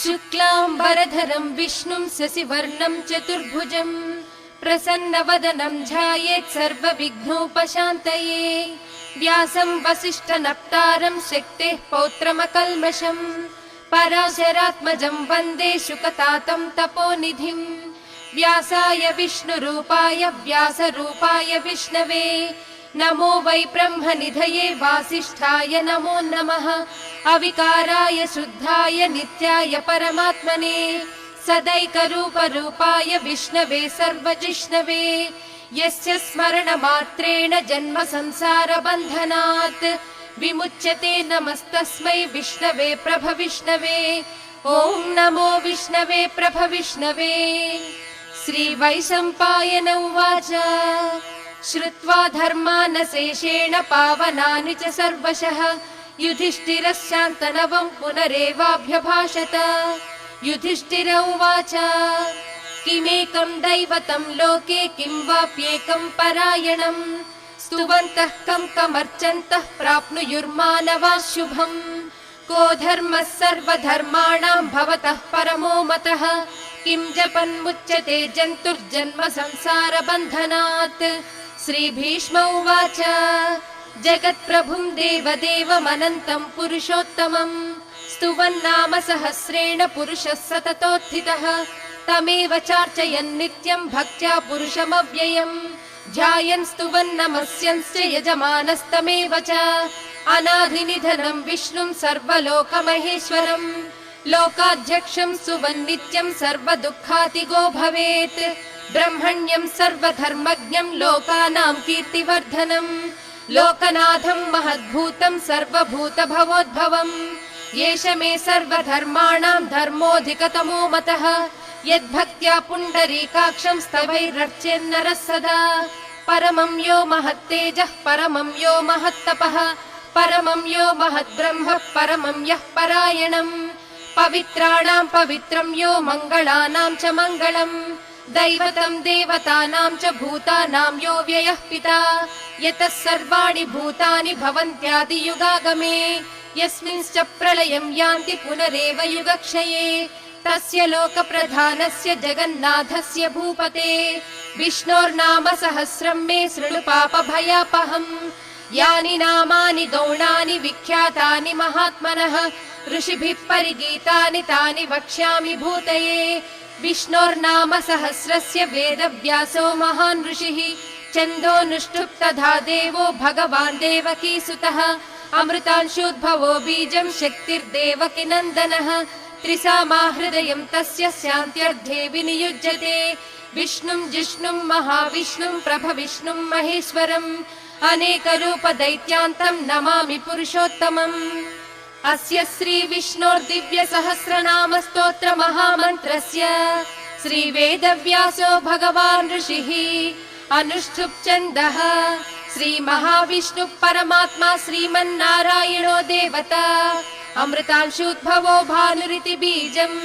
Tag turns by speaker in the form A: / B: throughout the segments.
A: शुक्लांबरधरं विष्णुं शशिवर्णं चतुर्भुजं प्रसन्नवदनं ध्यायेत् सर्वविघ्नोपशान्तये। व्यासं वसिष्ठनप्तारं शक्तेः पौत्रमकल्मषं पराशरात्मजं वन्दे शुकतातं तपोनिधिं। व्यासाय विष्णुरूपाय व्यासरूपाय विष्णवे नमो वै ब्रह्मनिधये वासिष्ठाय नमो नमः। अविकाराय शुद्धाय नित्याय परमात्मने सदैकरूपरूपाय विष्णवे सर्वजिष्णवे यस्य स्मरणमात्रेण जन्म संसारबन्धनात् विमुच्यते। नमस्तस्मै विष्णवे प्रभविष्णवे। ॐ नमो विष्णवे प्रभविष्णवे। श्रीवैशम्पायन उवाच श्रुत्वा धर्मानशेषेण पावनानि च सर्वशः युधिष्ठिरश्चान्तनवं पुनरेवाभ्यभाषत। युधिष्ठिर उवाच किमेकं दैवतं लोके किं वाप्येकं परायणं स्तुवन्तः कमर्चन्तः प्राप्नुयुर्मानवाः शुभम्। को धर्मः सर्वधर्माणां भवतः परमो मतः किं जपन्मुच्यते जन्तुर्जन्म संसारबन्धनात्। श्रीभीष्म उवाच जगत्प्रभुं देवदेवमनन्तं पुरुषोत्तमं स्तुवन्नाम सहस्रेण पुरुषः सततोत्थितः तमेव चार्चयन् नित्यं भक्त्या पुरुषमव्ययम् ध्यायन् स्तुवन् नमस्यंश्च यजमानस्तमेव च। अनादिनिधनं विष्णुं सर्वलोकमहेश्वरं लोकाध्यक्षं स्तुवन् नित्यं सर्वदुःखातिगो भवेत्। ब्रह्मण्यं सर्वधर्मज्ञं लोकानां कीर्तिवर्धनम् लोकनाथं महद्भूतं सर्वभूतभवोद्भवम् एष मे सर्वधर्माणां धर्मोऽधिकतमो मतः यद्भक्त्या पुण्डरीकाक्षं स्तवैरर्चेन्नरः सदा। परमं यो महत्तेजः परमं यो महत्तपः परमं यो महद्ब्रह्म परमं यः परायणम् पवित्राणां पवित्रं यो मङ्गलानां च मङ्गलम् दैवतं देवतानां च भूतानां यो व्ययः पिता यतः सर्वाणि भूतानि भवन्त्यादियुगागमे यस्मिंश्च प्रलयं यान्ति पुनरेव युगक्षये तस्य लोकप्रधानस्य जगन्नाथस्य भूपते विष्णोर्नाम सहस्रं मे शृणु पापभयापहम्। यानि नामानि गौणानि विख्यातानि महात्मनः ऋषिभिः परिगीतानि तानि वक्ष्यामि भूतये। विष्णोर्नाम सहस्रस्य वेदव्यासो महान् ऋषिः छन्दोऽनुष्ठुप् तथा देवो भगवान् देवकीसुतः अमृतांशोद्भवो बीजं शक्तिर्देवकी नन्दनः त्रिसामा हृदयं तस्य शान्त्यर्थे विनियुज्यते। विष्णुं जिष्णुं महाविष्णुं प्रभविष्णुं महेश्वरम् अनेकरूपदैत्यान्तं नमामि पुरुषोत्तमम्। अस्य श्रीविष्णोर्दिव्यसहस्रनाम स्तोत्र महामन्त्रस्य श्रीवेदव्यासो भगवान् ऋषिः अनुष्ठुप् छन्दः श्रीमहाविष्णुः परमात्मा श्रीमन्नारायणो देवता अमृतांशोद्भवो भानुरिति बीजम्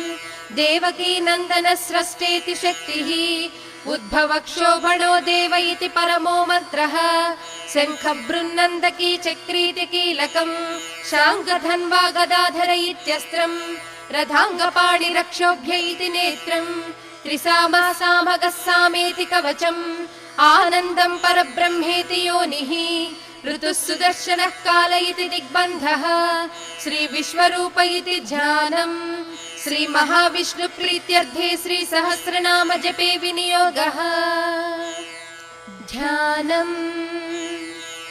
A: देवकी नन्दन स्रष्टेति शक्तिः उद्भवक्षोभणो देव इति परमो मन्त्रः शङ्खबृन्नन्दकी चक्रीति कीलकम् शाङ्गधन्वा गदाधर इत्यस्त्रम् रथाङ्गपाणिरक्षोभ्य इति नेत्रम् त्रिसामः सामगः सामेति कवचम् आनन्दं परब्रह्मेति योनिः ऋतुः सुदर्शनः काल इति दिग्बन्धः श्रीविश्वरूप इति ध्यानम् श्रीमहाविष्णुप्रीत्यर्थे श्रीसहस्रनाम जपे विनियोगः। ध्यानम्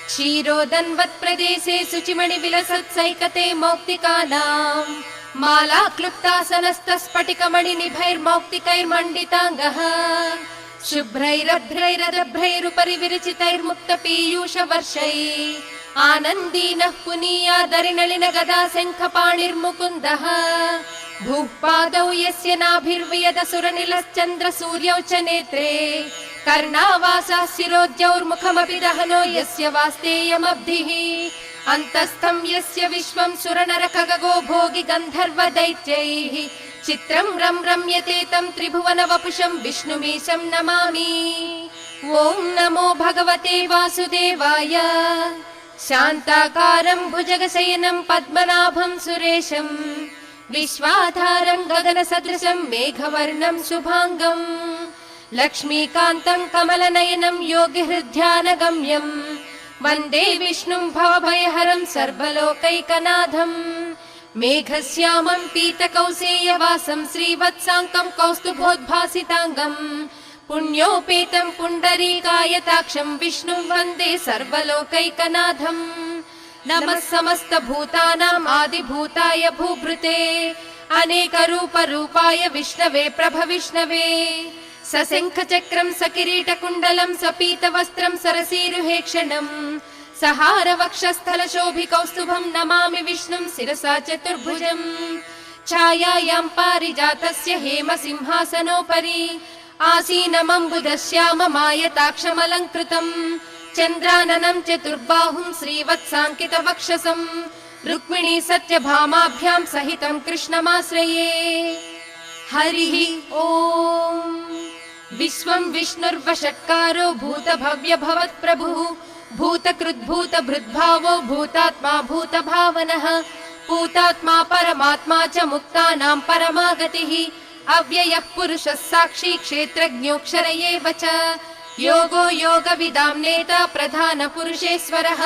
A: क्षीरोदन्वत्प्रदेशे शुचिमणिविलसत्सैकते मौक्तिकानाम् माला क्लुप्तासनस्तस्फटिकमणिनिभैर्मौक्तिकैर्मण्डिताङ्गः शुभ्रैरभ्रैरदभ्रैरुपरि विरचितैर्मुक्तपीयूषवर्षैः आनन्दीनः पुनीयादरिनलिन गदा शङ्खपाणिर्मुकुन्दः भूः पादौ यस्य नाभिर्वियदसुरनिलश्चन्द्रसूर्यौ च नेत्रे कर्णावासाः शिरोद्यौर्मुखमपि दहनो यस्य वास्तेयमब्धिः अन्तस्थं यस्य विश्वं सुरनरखगो भोगि गन्धर्व दैत्यैः चित्रं रं रम्यते तं त्रिभुवन वपुषं विष्णुमीशं नमामि। ॐ नमो भगवते वासुदेवाय शान्ताकारं भुजगशयनं पद्मनाभं सुरेशं विश्वाधारं गगनसदृशं मेघवर्णं शुभांगं लक्ष्मीकान्तं कमलनयनं योगिहृद्ध्यानगम्यं वन्दे विष्णुं भवभयहरं सर्वलोकैकनाथं मेघश्यामं पीतकौसेयवासं श्रीवत्साङ्कं कौस्तुभोद्भासिताङ्गं पुण्योपेतं पुण्डरीकायताक्षं विष्णुं वन्दे सर्वलोकैकनाथं नमः समस्तभूतानाम् आदिभूताय भूभृते अनेकरूपरूपाय विष्णवे प्रभविष्णवे सशङ्खचक्रं सकिरीटकुण्डलं सपीतवस्त्रं सरसीरुहेक्षणं सहारवक्षस्थलशोभिकौस्तुभं नमामि विष्णुं शिरसा चतुर्भुजम् छायायां पारिजातस्य हेमसिंहासनोपरि आसीनमम्बुदश्याममायताक्षमलङ्कृतम् चन्द्राननं चतुर्बाहुं श्रीवत्साङ्कितवक्षसं रुक्मिणी सत्यभामाभ्यां सहितं कृष्णमाश्रये हरिः ओम् विश्वं विष्णुर्वषट्कारो भूतभव्यभवत्प्रभुः भूतकृद्भूतभृद्भावो भूतात्मा भूतभावनः भूतात्मा परमात्मा च मुक्तानां परमागतिः अव्ययः पुरुषः साक्षी क्षेत्रज्ञोऽक्षर एव च योगो योगविदां नेता प्रधानपुरुषेश्वरः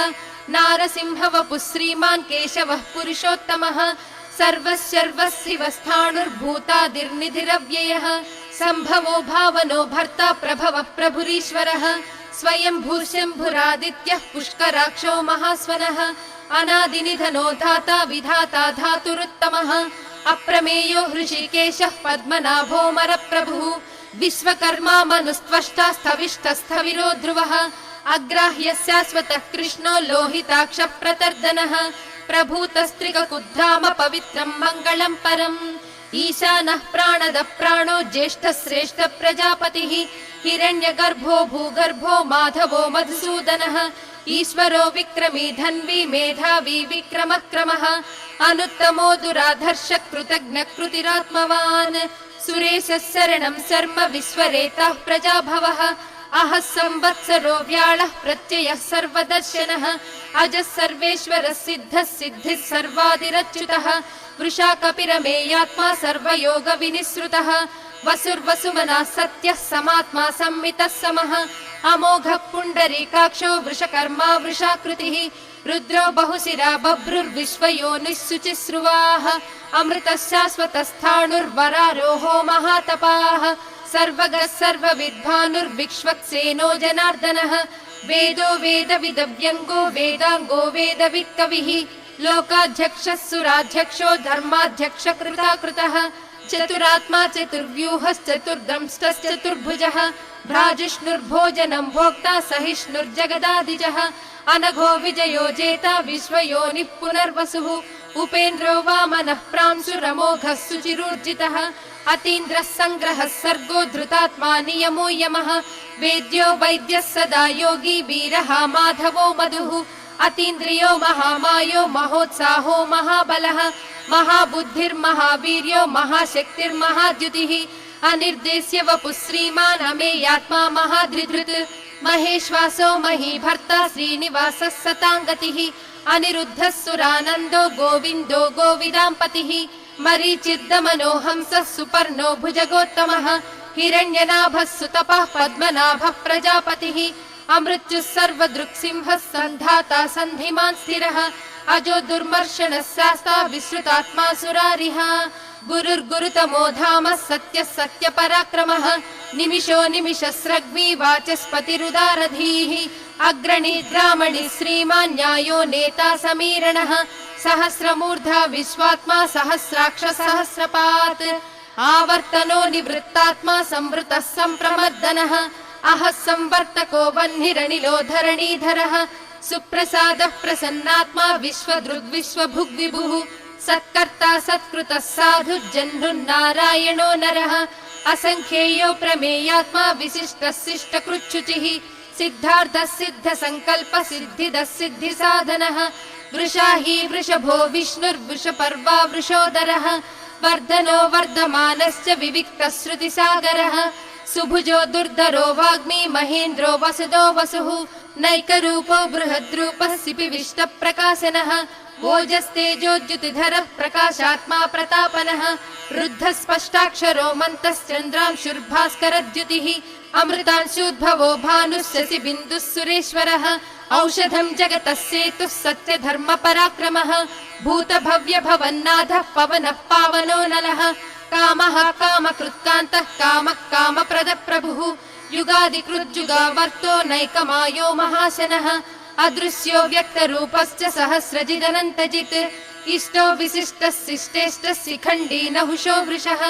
A: नारसिंहवपुः श्रीमान् केशवः पुरुषोत्तमः सर्वस्यर्वस्थिवस्थाणुर्भूतादिर्निधिरव्ययः सम्भवो भावनो भर्ता प्रभवः प्रभुरीश्वरः स्वयंभूशम्भुरादित्यः पुष्कराक्षो महास्वनः अनादिनिधनो धाता विधाता धातुरुत्तमः अप्रमेयो हृषिकेशः पद्मनाभोऽमरप्रभुः विश्वकर्मा मनुस्त्वष्टा स्थविष्ठस्थविरो ध्रुवः अग्राह्यः शाश्वतः कृष्णो लोहिताक्षः प्रतर्दनः प्रभूतस्त्रिककुद्धाम पवित्रं मङ्गलं परम् ईशानः प्राणदः प्राणो ज्येष्ठः श्रेष्ठः प्रजापतिः हिरण्यगर्भो भूगर्भो माधवो मधुसूदनः ईश्वरो विक्रमी धन्वी मेधावी विक्रमः क्रमः अनुत्तमो दुराधर्ष कृतज्ञ कृतिरात्मवान् सुरेशः शरणं शर्म विश्वरेताः प्रजाभवः अहः संवत्सरो व्याळः प्रत्ययः सर्वदर्शनः अजः सर्वेश्वरः सिद्धः सिद्धिः सर्वादिरच्युतः वृषा कपिरमेयात्मा सर्वयोग विनिसृतः वसुर्वसुमनः सत्यः समात्मा संमितः समः अमोघः पुण्डरीकाक्षो वृषकर्मा वृषाकृतिः रुद्रो बहुशिरा बभ्रुर्विश्वयोनिः शुचिस्रुवाः अमृतः शाश्वतस्थाणुर्वरारोहो महातपाः सर्वगः सर्वविद्भानुर्विक्ष्वक्सेनो जनार्दनः वेदो वेदविदव्यङ्गो वेदाङ्गो वेदवित्कविः लोकाध्यक्षः सुराध्यक्षो धर्माध्यक्ष कृताकृतः चतुरात्मा चतुर्व्यूहश्चतुर्दंष्टश्चतुर्भुजः भ्राजिष्णुर्भोजनं भोक्ता सहिष्णुर्जगदादिजः अनघो विजयो जेता विश्वयोनिः पुनर्वसुः उपेन्द्रो वामनः प्रांशुरमोघः सुचिरूर्जितः अतीन्द्रः सङ्ग्रहः सर्गो धृतात्मा नियमो यमः वेद्यो वैद्यः सदा योगी वीरः माधवो मधुः अतीन्द्रियो महामायो महोत्साहो महाबलः महाबुद्धिर्महावीर्यो महाशक्तिर्महाद्युतिः अनिर्देश्य वपुः श्रीमान् अमेयात्मा महाधृधृत् महेश्वासो महीभर्ता श्रीनिवासः सताङ्गतिः अनिरुद्धः सुरानन्दो गोविन्दो गोविदाम्पतिः मरीचिर्दमनो हंसः सुपर्णो भुजगोत्तमः हिरण्यनाभः सुतपः पद्मनाभः प्रजापतिः अमृत्युः सर्वदृक्सिंहः सन्धाता सन्धिमान् स्थिरः अजो दुर्मर्शनः शास्ता विश्रुतात्मा सुरारिः गुरुर्गुरुतमो धामः सत्यः सत्यपराक्रमः निमिषो निमिषस्रग्वी वाचस्पतिरुदारधीः अग्रणी द्रामणि श्रीमान् न्यायो नेता समीरणः सहस्रमूर्धा विश्वात्मा सहस्राक्ष सहस्रपात् आवर्तनो निवृत्तात्मा संवृतः सम्प्रमर्दनः अहः संवर्तको वह्निरनिलो धरणीधरः सुप्रसादः प्रसन्नात्मा विश्वदृग्विश्वभुग्विभुः सत्कर्ता सत्कृतः साधु जह्नुर्नारायणो नरः असंख्येयो प्रमेयात्मा विशिष्टः शिष्टकृच्छुचिः सिद्धार्थः सिद्धसङ्कल्पः सिद्धिदः सिद्धिसाधनः वृषा हि वृषभो विष्णुर्वृषपर्वा वृषोदरः वर्धनो वर्धमानश्च विविक्तः श्रुतिसागरः सुभुजो दुर्धरो वाग्मी महेन्द्रो वसुदो वसुः नैकरूपो बृहद्रूपः सिपिविष्टप्रकाशनः ओजस्तेजोद्युतिधरः प्रकाशात्मा प्रतापनः रुद्धः स्पष्टाक्षरो मन्तश्चन्द्रांशुर्भास्करद्युतिः अमृतांशूद्भवो भानुः शशिबिन्दुः सुरेश्वरः औषधं जगतः सेतुः सत्यधर्मपराक्रमः भूतभव्यभवन्नाथः पवनः पावनो नलः कामः कामकृत्कान्तः कामः कामप्रदप्रभुः युगादिकृज्जुगावर्तो नैकमायो महाशनः अदृश्यो व्यक्तरूपश्च सहस्रजिदनन्तजित् इष्टो विशिष्टः शिष्टेष्टः शिखण्डी नहुषो वृषः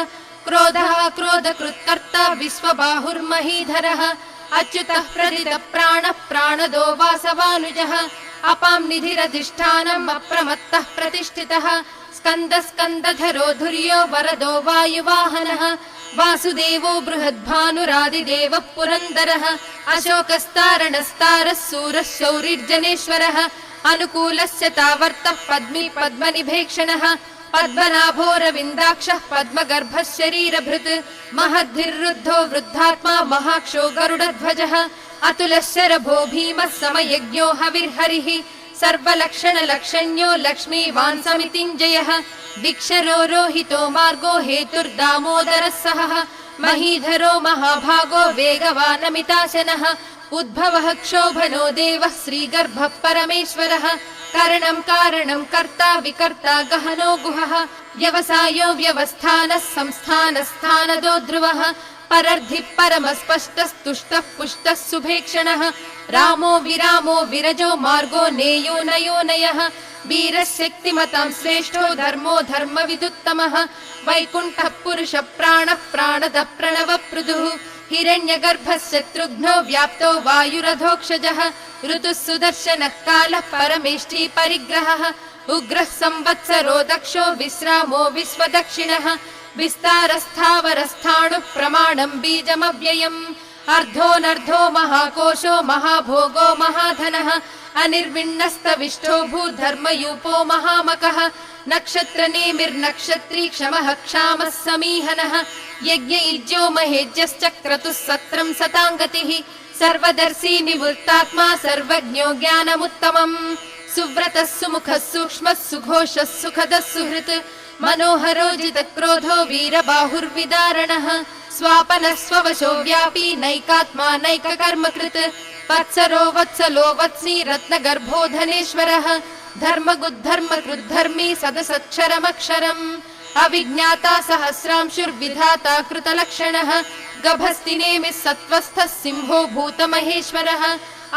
A: क्रोधः क्रोधकृत्कर्ता विश्वबाहुर्महीधरः अच्युतः प्रदितप्राणः प्राणदो वासवानुजः अपां निधिरधिष्ठानम् अप्रमत्तः प्रतिष्ठितः स्कन्दः स्कन्दधरो धुर्यो वरदो वायुवाहनः वासुदेवो बृहद्भानुरादिदेवः पुरन्दरः अशोकस्तारणस्तारः सूरः शौरिर्जनेश्वरः अनुकूलस्य तावर्तः पद्मी पद्मनिभेक्षणः पद्मनाभोरविन्दाक्षः पद्मगर्भः शरीरभृत् महद्भिर्रुद्धो वृद्धात्मा महाक्षो गरुडध्वजः अतुलः शरभो भीमः समयज्ञो हविर्हरिः सर्वलक्षणलक्षण्यो लक्ष्मीवान् समितिञ्जयः दिक्षरो रोहितो मार्गो हेतुर्दामोदरः सहः महीधरो महाभागो वेगवानमिताशनः उद्भवः क्षोभनो देवः श्रीगर्भः परमेश्वरः करणं कारणं कर्ता विकर्ता गहनो गुहः व्यवसायो व्यवस्थानः संस्थानस्थानदो ध्रुवः परर्धिः परमस्पष्टस्तुष्टः पुष्टः सुभेक्षणः रामो विरामो विरजो मार्गो नेयो नयो नयः वीरः शक्तिमतां श्रेष्ठो धर्मो धर्मविदुत्तमः वैकुण्ठः पुरुषः प्राणः प्राणदः प्रणवपृदुः हिरण्यगर्भः शत्रुघ्नो व्याप्तो वायुरधोक्षजः ऋतुः सुदर्शनः कालः परमेष्ठी परिग्रहः उग्रः संवत्सरो दक्षो विश्रामो विश्वदक्षिणः विस्तारस्थावरस्थाणुः प्रमाणं बीजमव्ययम् अर्धोऽनर्धो महाकोशो महाभोगो महाधनः अनिर्विण्णस्तविष्टो भूधर्मयूपो महामकः नक्षत्रनेमिर्नक्षत्री क्षमः क्षामः समीहनः यज्ञ इज्यो महेज्यश्च क्रतुः सत्रं सताङ्गतिः सर्वदर्शी निवृत्तात्मा सर्वज्ञो ज्ञानमुत्तमम् सुव्रतः सुमुखः सूक्ष्मः सुघोषः सुखदः सुहृत् मनोहरोजितक्रोधो वीरबाहुर्विदारणः स्वापनः स्ववशो व्यापी नैकात्मा नैककर्मकृत् वत्सरो वत्सलो वत्सी रत्नगर्भो धनेश्वरः धर्मगुद्धर्मकृद्धर्मी सदसक्षरमक्षरम् अविज्ञाता सहस्रांशुर्विधाता कृतलक्षणः गभस्तिनेमिः सत्त्वस्थः सिंहो भूतमहेश्वरः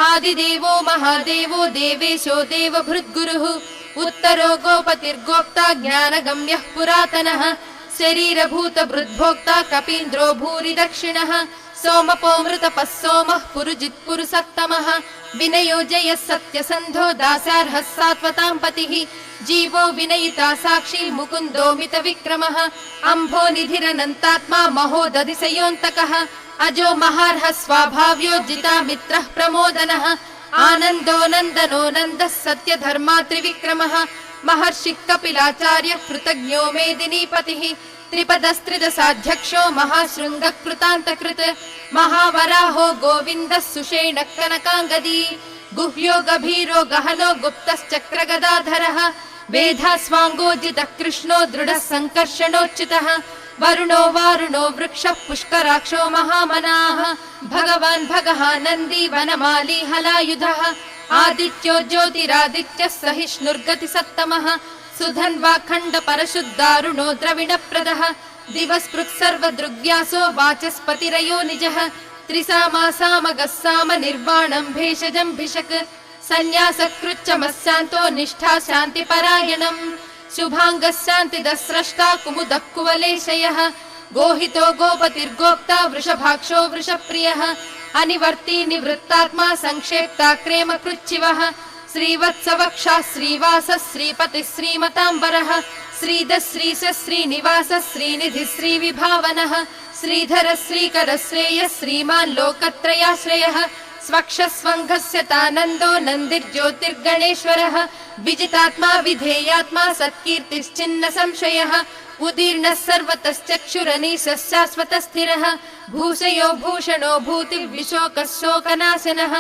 A: आदिदेवो महादेवो देवेशो देवभृद्गुरुः उत्तरो गोपतिर्गोप्ता ज्ञानगम्यः पुरातनः शरीरभूतभृद्भोक्ता कपीन्द्रो भूरि दक्षिणः सोमपोमृतपः सोमः पुरुजित्पुरुसत्तमः विनयो जयः सत्यसन्धो दासार्हः सात्वतां पतिः जीवो विनयिता साक्षी मुकुन्दो मितविक्रमः अम्भो निधिरनन्तात्मा महोदधिशयोऽन्तकः अजो महार्हः स्वाभाव्यो जितामित्रः प्रमोदनः आनन्दो नन्दनो नन्दः सत्यधर्मा त्रिविक्रमः महर्षिः कपिलाचार्यः कृतज्ञो मेदिनीपतिः त्रिपदस्त्रिदशाध्यक्षो महाशृङ्गः कृतान्तकृत् महावराहो गोविन्दः सुषेणः कनकाङ्गदी गुह्यो गभीरो गहनो गुप्तश्चक्रगदाधरः वेधास्वाङ्गोजितः कृष्णो दृढः सङ्कर्षणोच्युतः वरुणो वारुणो वृक्षः पुष्कराक्षो महामनाः भगवान् भगः नन्दी वनमाली हलायुधः आदित्यो ज्योतिरादित्यः सहिष्णुर्गतिसत्तमः सुधन्वाखण्ड परशुद्धारुणो द्रविणप्रदः दिवस्पृक् सर्वदृग्व्यासो वाचस्पतिरयो निजः त्रिसामासामगः साम निर्वाणं भेषजं भिषक् सन्न्यासकृच्चमस्यान्तो निष्ठा शान्तिपरायणम् शुभाङ्गः शान्तिदः स्रष्टा कुमुदः कुवलेशयः गोहितो गोपतिर्गोप्ता वृषभाक्षो वृषप्रियः अनिवर्ती निवृत्तात्मा संक्षेप्ता क्रेम कृच्छिवः श्रीवत्सवक्षः श्रीवासः श्रीपतिः श्रीमताम्बरः श्रीधः श्रीशः श्रीनिवासः श्रीनिधिः श्रीविभावनः श्रीधरः श्रीकरः श्रेयः श्रीमान् लोकत्रयाश्रयः स्वक्षस्वङ्घस्य तानन्दो नन्दिर्ज्योतिर्गणेश्वरः विजितात्मा विधेयात्मा सत्कीर्तिश्चिन्न संशयः उदीर्णः सर्वतश्चक्षुरनीशः शाश्वतः स्थिरः भूषयो भूषणो भूतिर्विशोकः शोकनाशनः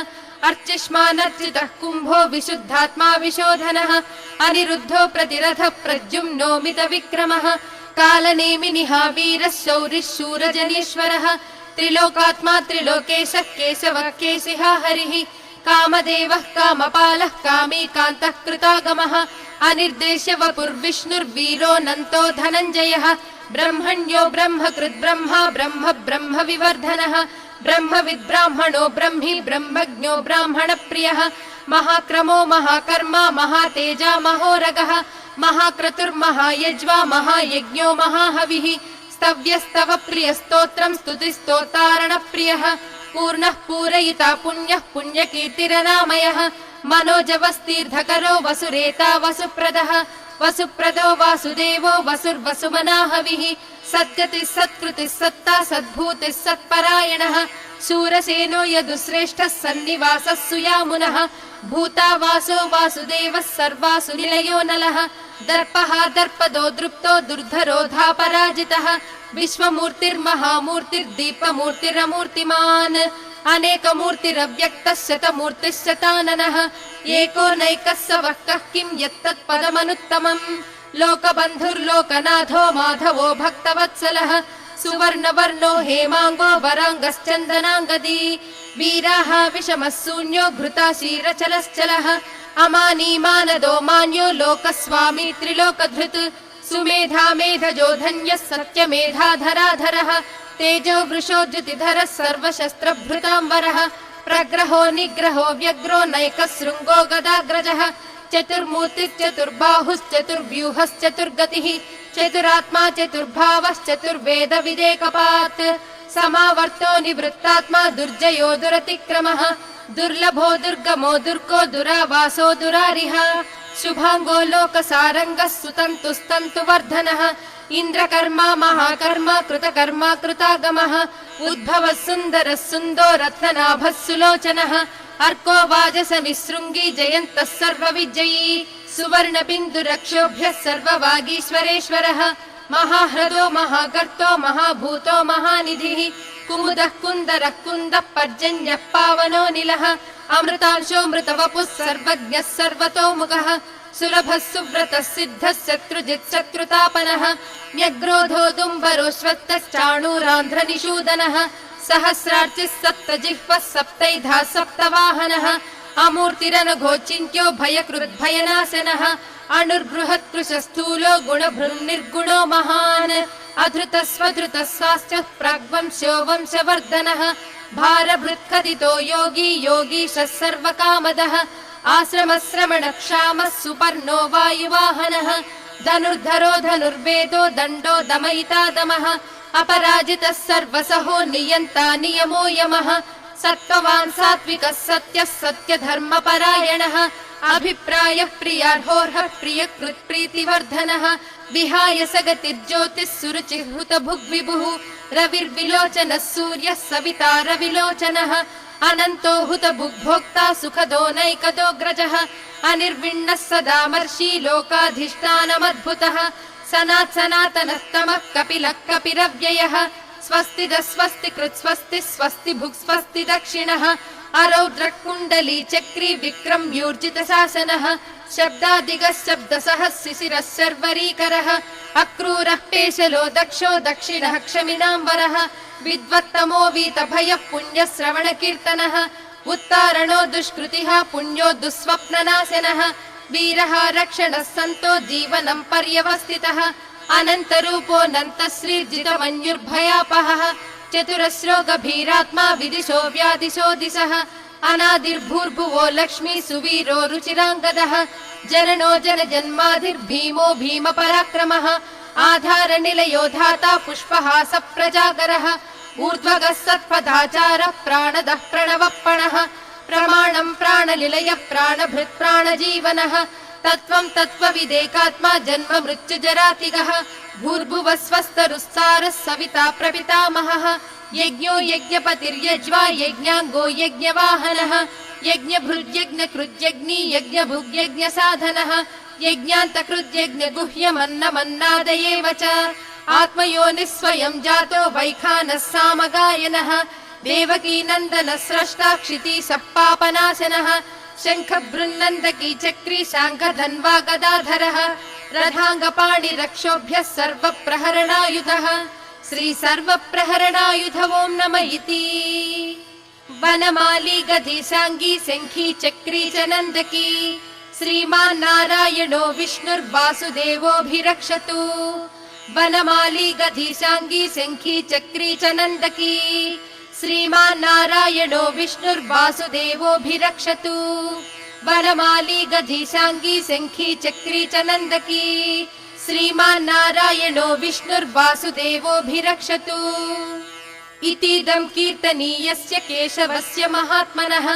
A: अर्चिष्मानर्चितः कुम्भो विशुद्धात्मा विशोधनः अनिरुद्धो प्रतिरथः प्रद्युम्नो मितविक्रमः कालनेमिनिः वीरः शौरिः शूरजनीश्वरः त्रिलोकात्मा त्रिलोकेशः केशवः केशिः हरिः कामदेवः कामपालः कामीकान्तः कृतागमः अनिर्देश्य वपुर्विष्णुर्वीरोऽनन्तो धनञ्जयः ब्रह्मण्यो ब्रह्मकृद् ब्रह्मा ब्रह्म ब्रह्म विवर्धनः ब्रह्मविद्ब्राह्मणो ब्रह्मी ब्रह्मज्ञो ब्राह्मणप्रियः महाक्रमो महाकर्मा महातेजा महोरगः महाक्रतुर्महायज्वा महायज्ञो महाहविः स्तव्यस्तव प्रियस्तोत्रम् स्तुतिस्तोतारणप्रियः पूर्णः पूरयिता पुण्यः पुण्यकीर्तिरनामयः मनोजवस्तीर्धकरो वसुरेता वसुप्रदः वसुप्रदो वासुदेवो वसुर्वसुमनाहविः सद्गतिः सत्कृतिः सत्ता सद्भूतिः सत्परायणः शूरसेनो यदुश्रेष्ठः सन्निवासः सुयामुनः भूता वासो वासुदेवः सर्वासु निलयो नलः दर्पः दर्पदो दृप्तो दुर्धरोधा पराजितः विश्वमूर्तिर्महामूर्तिर्दीपमूर्तिरमूर्तिमान् अनेकमूर्तिरव्यक्तः शतमूर्तिः शताननः एको नैकः स वः कः किं यत्तत्पदमनुत्तमम् लोकबन्धुर्लोकनाथो माधवो भक्तवत्सलः सुवर्णवर्णो हेमाङ्गो वराङ्गश्चन्दनाङ्गदी वीराः विषमः शून्यो घृताशीरचलश्चलः अमानी मानदो मान्यो लोकस्वामी त्रिलोकधृत् सुमेधा मेधजो धन्यः सत्यमेधाधराधरः तेजो वृषो द्युतिधरः सर्वशस्त्रभृताम्बरः प्रग्रहो निग्रहो व्यग्रो नैकः शृङ्गो गदाग्रजः चतुर्मूर्तिश्चतुर्बाहुश्चतुर्व्यूहश्चतुर्गतिः चतुरात्मा चतुर्भावश्चतुर्वेद विदेकपात् समावर्तो निवृत्तात्मा दुर्जयो दुरतिक्रमः दुर्लभो दुर्गमो दुर्गो दुरावासो दुरारिः शुभाङ्गो लोकसारङ्गः सुतन्तुस्तन्तुवर्धनः इन्द्रकर्मा महाकर्मा कृतकर्मा कृतागमः उद्भवः सुन्दरः सुन्दो रत्ननाभः सुलोचनः अर्को वाजसनिःशृङ्गी जयन्तः सर्वविजयी सुवर्णबिन्दुरक्षोभ्यः सर्ववागीश्वरेश्वरः महाह्रदो महागर्तो महाभूतो महानिधिः कुमुदः कुन्दरः कुन्दः पर्जन्यः पावनो निलः अमृतांशो मृतवपुः सर्वज्ञः सर्वतोमुखः सुलभः सुव्रतः सिद्धः शत्रुजित् शत्रुतापनः व्यग्रोधोदुम्बरोऽश्वत्थश्चाणूरान्ध्रनिषूदनः सहस्रार्चिः सप्तजिह्वः सप्तैधा सप्तवाहनः अमूर्तिरनघोचिन्त्यो भयकृद्भयनाशनः अणुर्बृहत्कृशस्थूलो गुणभृन्निर्गुणो महान् अधृतस्वधृतः स्वास्थ्यः प्राग्वंशो वंशवर्धनः भारभृत्कथितो योगी योगीशः सर्वकामदः आश्रमश्रमणक्षामः सुपर्णो वायुवाहनः धनुर्धरो धनुर्वेदो दण्डो दमयिता दमः अपराजितः सर्वसहो नियन्ता नियमो यमः सत्त्ववान् सात्विकः सत्यः सत्यधर्मपरायणः अभिप्रायः प्रियार्होर्हः प्रियकृत्प्रीतिवर्धनः विहाय सगतिर्ज्योतिः सुरुचिः हुतभुग्विभुः रविर्विलोचनः सूर्यः सविता रविलोचनः अनन्तो हुतभुग्भोक्ता सुखदो नैकदोऽग्रजः अनिर्विण्णः सदामर्षि लोकाधिष्ठानमद्भुतः सनातनस्तमः कपिलः कपिरव्ययः स्वस्तिदः स्वस्ति कृत् स्वस्ति स्वस्ति भुक् स्वस्ति दक्षिणः अरौद्रः कुण्डली चक्री विक्रम्यूर्जितशासनः शब्दादिगः शब्दसः शिशिरः शर्वरीकरः अक्रूरः पेशलो दक्षो दक्षिणः क्षमिनाम्बरः विद्वत्तमो वीतभयः पुण्यश्रवणकीर्तनः उत्तारणो दुष्कृतिः पुण्यो दुःस्वप्ननाशनः वीरः रक्षणः सन्तो जीवनं पर्यवस्थितः अनन्तरूपोऽनन्तश्रीर्जितमन्युर्भयापहः चतुरस्रो गभीरात्मा विदिशो व्यादिशो दिशः अनादिर्भूर्भुवो लक्ष्मी सुवीरो रुचिराङ्गदः जननो जनजन्माधिर्भीमो भीमपराक्रमः आधारनिलयो धाता पुष्पहास प्रजागरः ऊर्ध्वगः सत्पदाचारः प्राणदः प्रणवप्पणः प्रमाणं प्राणनिलयः प्राणभृत् प्राणजीवनः तत्त्वं तत्त्वविदेकात्मा जन्म मृत्युजरातिगः भूर्भुवः स्वस्तरुस्सारः सविता प्रपितामहः यज्ञो यज्ञपतिर्यज्वा यज्ञाङ्गो यज्ञवाहनः यज्ञभृद्यज्ञकृद्यज्ञी यज्ञभुग्यज्ञसाधनः यज्ञान्तकृद्यज्ञगुह्यमन्नमन्नादयेव च आत्मयोनिः स्वयं जातो वैखानः सामगायनः देवकी नन्दनः स्रष्टा क्षिती सप्पापनाशनः शङ्खबृन्नन्दकी चक्री शाङ्खधन्वा गदाधरः रथाङ्गपाणिरक्षोभ्यः सर्वप्रहरणायुधः श्री सर्वप्रहरणायुध ॐ नमः इति वनमाली गदी साङ्गी शङ्खी चक्री च नन्दकी श्रीमान् नारायणो विष्णुर्वासुदेवोऽभिरक्षतु वनमाली गदी साङ्गी शङ्खी चक्री च नन्दकी श्रीमान् नारायणो विष्णुर्वासुदेवोऽभिरक्षतु वनमाली गदी साङ्गी शङ्खी चक्री च नन्दकी श्रीमान् नारायणो विष्णुर्वासुदेवोऽभिरक्षतु इतीदं कीर्तनीयस्य केशवस्य महात्मनः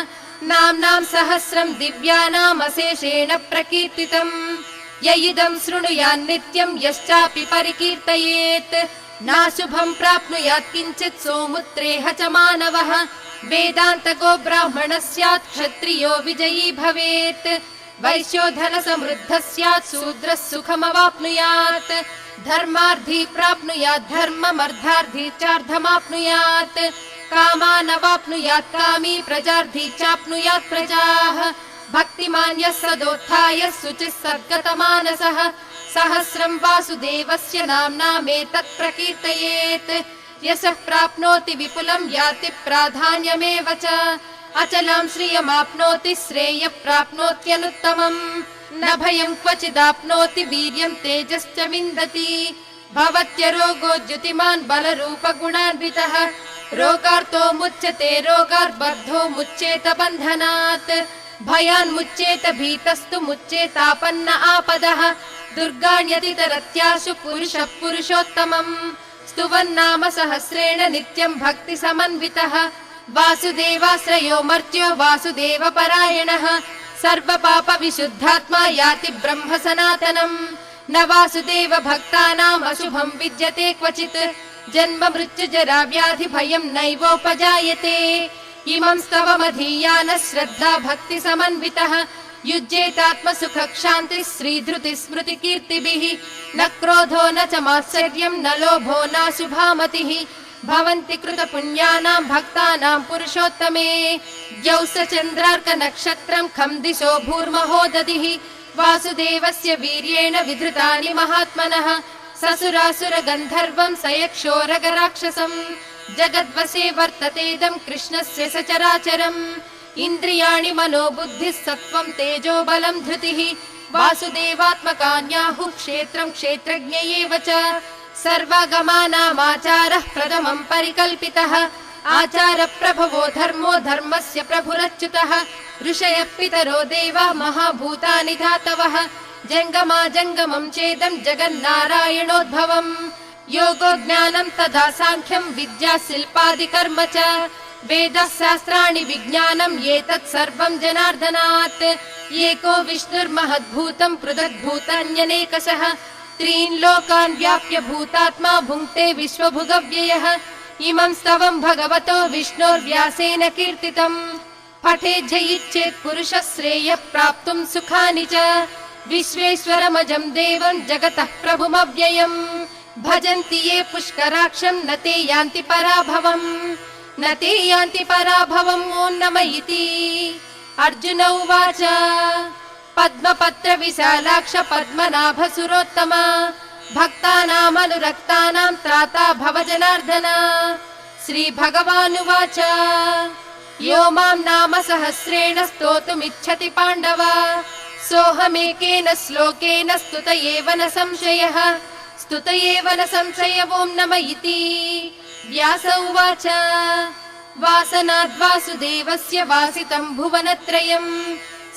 A: नाम्नां सहस्रं दिव्यानामशेषेण प्रकीर्तितम् य इदं शृणुयान्नित्यं यश्चापि परिकीर्तयेत् नाशुभं प्राप्नुयात् किञ्चित् सोमुत्रेह च मानवः वेदान्तको ब्राह्मणः स्यात् क्षत्रियो विजयी भवेत् वैश्यो धनसमृद्धः स्यात् शूद्रः सुखमवाप्नुयात् धर्मार्थी प्राप्नुयात् धर्ममर्धार्थी चार्धमाप्नुयात् कामानवाप्नुयात् कामी प्रजार्थी चाप्नुयात् प्रजाः भक्तिमान् यः सदोत्थाय शुचिः सद्गतमानसः सहस्रं वासुदेवस्य नाम्नामेतत् प्रकीर्तयेत् यशः प्राप्नोति विपुलं याति प्राधान्यमेव च अचलां श्रियमाप्नोति श्रेयः प्राप्नोत्यनुत्तमम् न भयं क्वचिदाप्नोति वीर्यं तेजश्च विन्दति भवत्यरोगो द्युतिमान् बलरूपगुणान्वितः रोगार्तो मुच्यते रोगार्बद्धो मुच्येत बन्धनात् भयान्मुच्येत भीतस्तु मुच्येतापन्न आपदः दुर्गाण्यतितरत्याशु पुरुषः पुरुषोत्तमम् स्तुवन्नाम सहस्रेण नित्यं भक्ति समन्वितः वासुदेवाश्रयो मर्त्यो वासुदेव परायणः सर्वपाप विशुद्धात्मा याति ब्रह्म सनातनम् न वासुदेव भक्तानाम् अशुभं विद्यते क्वचित् जन्म मृत्यु जरा व्याधि भयं नैवोपजायते इमं स्तवमधीयानः श्रद्धा भक्ति समन्वितः युज्येतात्मसुख क्षान्तिः श्रीधृति स्मृति कीर्तिभिः न क्रोधो न च मात्सर्यं न लोभो नाशुभामतिः भवन्ति कृत पुण्यानां भक्तानां पुरुषोत्तमे द्यौ स चन्द्रार्क नक्षत्रं खं दिशो भूर्महो दधिः वासुदेवस्य वीर्येण विधृतानि महात्मनः ससुरासुर गन्धर्वं सयक्षोरगराक्षसम् जगद्वसे वर्ततेदं कृष्णस्य सचराचरम् इन्द्रियाणि मनो बुद्धिः सत्त्वं तेजो बलं धृतिः वासुदेवात्मकान्याहुः क्षेत्रं क्षेत्रज्ञ एव च सर्वागमानामाचारः प्रथमं परिकल्पितः आचार प्रभवो धर्मो धर्मस्य प्रभुरच्युतः ऋषयः पितरो देवा महाभूतानि धातवः जङ्गमा जङ्गमं चेदं जगन्नारायणोद्भवम् योगो ज्ञानं तथा साङ्ख्यं विद्या शिल्पादिकर्म च वेदः शास्त्राणि विज्ञानम् एतत् सर्वं जनार्दनात् एको विष्णुर्महद्भूतं पृथग्भूतान्यनेकशः त्रीन् लोकान् व्याप्य भूतात्मा भुङ्क्ते विश्वभुगव्ययः इमं स्तवं भगवतो विष्णोर्व्यासेन कीर्तितम् पठेज्जयिच्छेत् पुरुषः श्रेयः प्राप्तुं सुखानि च विश्वेश्वरमजं देवं जगतः प्रभुमव्ययम् भजन्ति ये पुष्कराक्षं न ते यान्ति पराभवम् न ते यान्ति पराभवम् ॐ नमः इति अर्जुन उवाच पद्मपत्र विशालाक्ष पद्मनाभ सुरोत्तम भक्तानामनुरक्तानां त्राता भव जनार्दन श्रीभगवानुवाच यो मां नाम सहस्रेण स्तोतुमिच्छति पाण्डव सोऽहमेकेन श्लोकेन स्तुत एव न संशयः स्तुत एव न संशय ॐ नमः इति व्यास उवाच वासनाद्वासुदेवस्य वासितं भुवनत्रयम्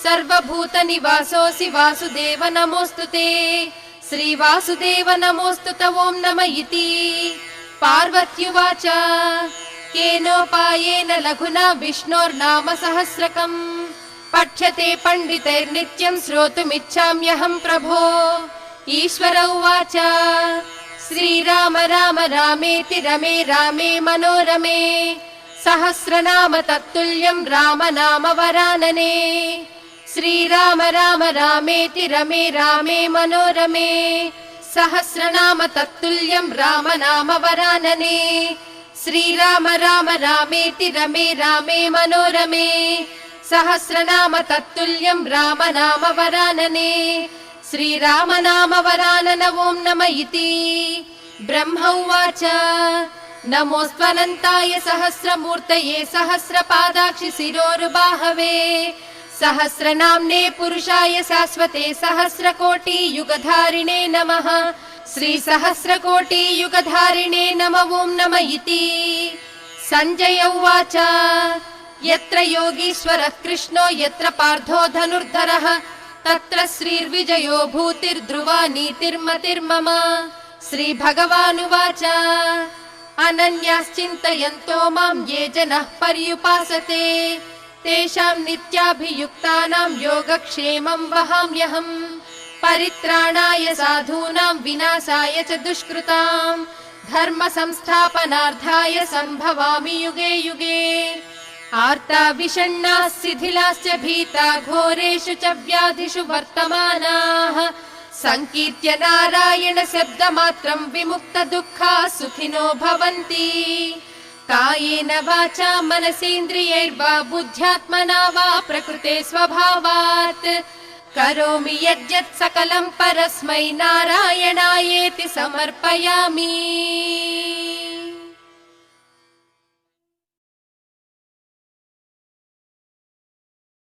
A: सर्वभूतनिवासोऽसि वासुदेव नमोऽस्तु ते श्रीवासुदेव नमोऽस्तु ॐ नमः इति पार्वत्युवाच केनोपायेन लघुना विष्णोर्नाम सहस्रकम् पठ्यते पण्डितैर्नित्यं श्रोतुमिच्छाम्यहं प्रभो ईश्वर उवाच श्रीराम राम रामेति रमे रामे मनोरमे सहस्रनाम तत्तुल्यं रामनाम वरानने श्रीराम राम रामेति रमे रामे मनोरमे सहस्रनाम तत्तुल्यं रामनाम वरानने श्रीराम राम रामेति रमे रामे मनोरमे सहस्रनाम तत्तुल्यं रामनाम वरानने श्रीराम नाम वरानन ओं नमः इति ब्रह्म उवाच नमोऽस्त्वनन्ताय सहस्रमूर्तये सहस्रपादाक्षि शिरोरुबाहवे सहस्रनाम्ने पुरुषाय शाश्वते सहस्रकोटि युगधारिणे नमः श्री सहस्रकोटि युगधारिणे नमः ओं नमः इति संजय उवाच यत्र योगीश्वरः कृष्णो यत्र पार्थो धनुर्धरः तत्र श्रीर्विजयो भूतिर्ध्रुवा नीतिर्मतिर्मम श्रीभगवानुवाच अनन्याश्चिन्तयन्तो मां ये जनः पर्युपासते तेषां नित्याभियुक्तानां योगक्षेमं वहाम्यहम् परित्राणाय साधूनां विनाशाय च दुष्कृतां धर्म संस्थापनार्थाय सम्भवामि युगे युगे आर्ता विषण्णाः शिथिलाश्च भीता घोरेषु च व्याधिषु वर्तमानाः संकीर्त्य नारायण शब्दमात्रं विमुक्त दुःखाः सुखिनो भवन्ति कायेन वाचा मनसेन्द्रियैर्वा बुद्ध्यात्मना वा प्रकृते स्वभावात् करोमि यद्यत् सकलं परस्मै नारायणायेति समर्पयामि।